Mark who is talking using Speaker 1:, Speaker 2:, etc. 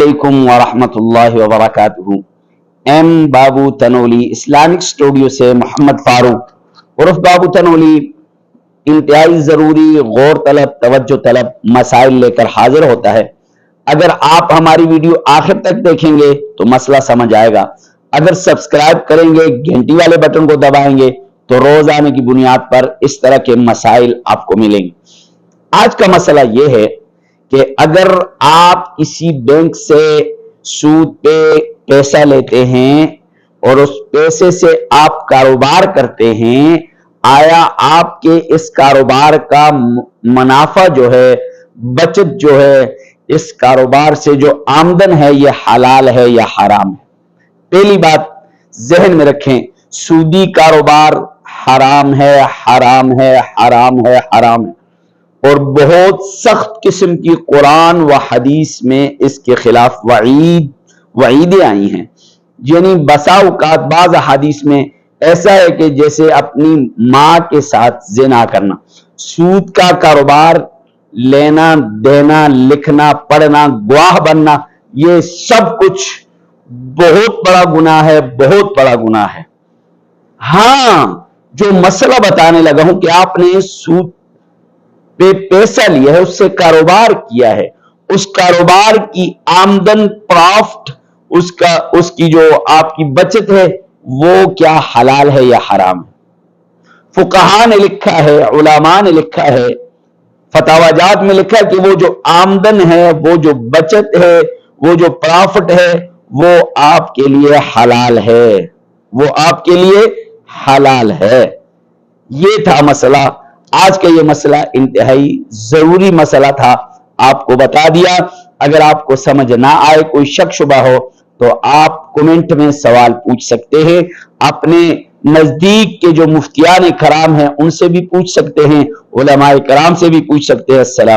Speaker 1: علیکم ورحمۃ اللہ وبرکاتہ۔ ایم بابو تنولی اسلامک اسٹوڈیو سے محمد فاروق عرف بابو تنولی انتہائی ضروری، غور طلب، توجہ طلب مسائل لے کر حاضر ہوتا ہے۔ اگر آپ ہماری ویڈیو آخر تک دیکھیں گے تو مسئلہ سمجھ آئے گا۔ اگر سبسکرائب کریں گے، گھنٹی والے بٹن کو دبائیں گے تو روزانہ کی بنیاد پر اس طرح کے مسائل آپ کو ملیں گے۔ آج کا مسئلہ یہ ہے کہ اگر آپ کسی بینک سے سود پہ پیسہ لیتے ہیں اور اس پیسے سے آپ کاروبار کرتے ہیں، آیا آپ کے اس کاروبار کا منافع جو ہے، بچت جو ہے، اس کاروبار سے جو آمدن ہے یہ حلال ہے یا حرام ہے؟ پہلی بات ذہن میں رکھیں، سودی کاروبار حرام ہے، حرام ہے، حرام ہے، حرام ہے، اور بہت سخت قسم کی قرآن و حدیث میں اس کے خلاف وعیدیں آئی ہیں۔ یعنی بسا اوقات بعض حدیث میں ایسا ہے کہ جیسے اپنی ماں کے ساتھ زنا کرنا۔ سود کا کاروبار، لینا دینا، لکھنا پڑھنا، گواہ بننا، یہ سب کچھ بہت بڑا گناہ ہے، بہت بڑا گناہ ہے۔ ہاں، جو مسئلہ بتانے لگا ہوں کہ آپ نے سود پہ پیسہ لیا ہے، اس سے کاروبار کیا ہے، اس کاروبار کی آمدن، پرافٹ، اس کی جو آپ کی بچت ہے وہ کیا حلال ہے یا حرام ہے؟ فقہاء نے لکھا ہے، علماء نے لکھا ہے، فتاوی جات میں لکھا ہے کہ وہ جو آمدن ہے، وہ جو بچت ہے، وہ جو پرافٹ ہے، وہ آپ کے لیے حلال ہے، وہ آپ کے لیے حلال ہے۔ یہ تھا مسئلہ۔ آج کا یہ مسئلہ انتہائی ضروری مسئلہ تھا، آپ کو بتا دیا۔ اگر آپ کو سمجھ نہ آئے، کوئی شک شبہ ہو تو آپ کمنٹ میں سوال پوچھ سکتے ہیں۔ اپنے نزدیک کے جو مفتیان کرام ہیں ان سے بھی پوچھ سکتے ہیں، علماء کرام سے بھی پوچھ سکتے ہیں۔ السلام